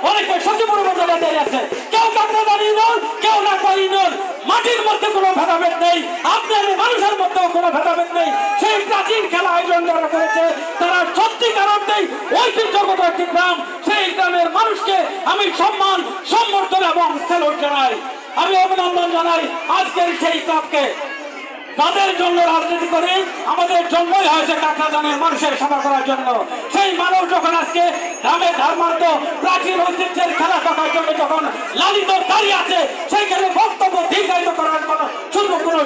অনেকে সচিবপুর উপজেলায় দাঁড়িয়ে আছে, কেউ কাকড়াদানি নন, কেউ নাকবাড়ি নন। মাটির মধ্যে কোনো ভেদাভেদ নেই, আপনার মানুষের মধ্যেও কোনো ভেদাভেদ নেই। সেই প্রাচীন খেলা আয়োজন যারা করেছে তারা সত্যিকার অর্থেই ঐতিহ্যগত একটি গ্রাম। সেই গ্রামের মানুষকে আমি সম্মান, সম্বর্ধনা এবং স্যালুট জানাই, আমি অভিনন্দন জানাই আজকের সেই ক্লাবকে। তাদের জন্য রাজনীতি করি, আমাদের জন্মই হয়েছে কাকড়াদানের মানুষের সেবা করার জন্য। সেই মানুষ যখন আজকে গ্রামে ধর্মার্থ প্রাচীন ঐতিহ্যের খেলা দেখার জন্য যখন লালিত দাঁড়িয়ে আছে, সেইখানে বক্তব্য দীর্ঘায়িত করার কোনো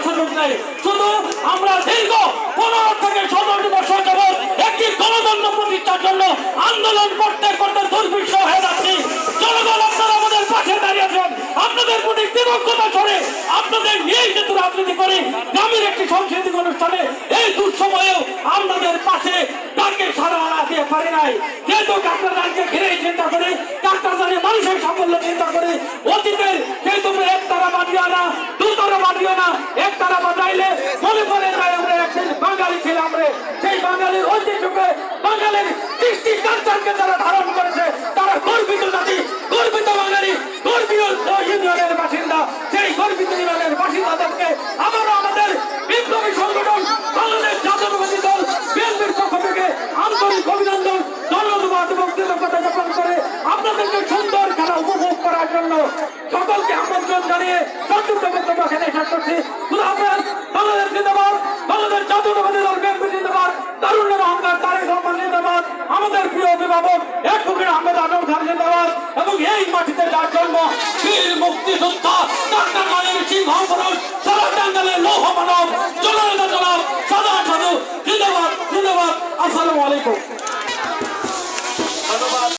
সুযোগ নেই। শুধু আমরা দীর্ঘ 15 থেকে 17 বছর যাবৎ একটি গণতন্ত্র প্রতিষ্ঠার জন্য আন্দোলন করতে করতে দুর্বিষহ হয়ে যাচ্ছি। জনগণ আপনারা আমাদের পাশে দাঁড়িয়েছেন, আপনাদের প্রতি কৃতজ্ঞতা ছড়ে আপনাদের নিয়েই যেহেতু রাজনীতি করি, গ্রামের একটি সাংস্কৃতিক অনুষ্ঠানে এই দুঃসময়েও আপনাদের পাশে ডাকে সারা দিয়ে পারি নাই। যেহেতু কাকড়াদানকে ঘিরেই চিন্তা করি, কাকড়াদানের মানুষের সাফল্য চিন্তা করি, অতীতের যেহেতু একতারা বাঁধিও না, দুতারা বাঁধিও না, একতারা বাঁধাইলে মনে পড়ে যায় আমরা একদিন বাঙালি ছিলাম রে। সেই বাঙালির ঐতিহ্যকে, বাঙালির কৃষ্টি কালচারকে যারা ধারণ করেছে তারা গর্বিত জাতি, গর্বিত বাঙালি, গর্বিত ইউনিয়নের বাসিন্দা। সেই গর্বিত ইউনিয়নের বাসিন্দাদেরকে আবারও আমাদের বিপ্লবী সংগঠন বাংলাদেশ জাতীয়তাবাদী দল বিএনপির পক্ষ থেকে আন্তরিক অভিনন্দন, ধন্যবাদ এবং কৃতজ্ঞতা জ্ঞাপন করে আপনাদেরকে সুন্দর খেলা উপভোগ করার জন্য সকলকে আমন্ত্রণ জানিয়ে সংযুক্ত বক্তব্য এখানে শেষ করছি। বাংলাদেশ জিন্দাবাদ, বাংলাদেশ জাতীয়তাবাদী দল বিএনপি জিন্দাবাদ, তারুণ্যের অহংকার তারেক রহমান জিন্দাবাদ, আমাদের প্রিয় অভিভাবক এডভোকেট আহমেদ আজম খান জিন্দাবাদ। এবং এই মাটিতে যার জন্ম বীর মুক্তিযোদ্ধা কাকড়াদানের সিংহ পুরুষ, সারা টাঙ্গালের লৌহ মানব, জননেতা জনাব সাদা সাধু জিন্দাবাদ, জিন্দাবাদ। আসসালামু আলাইকুম।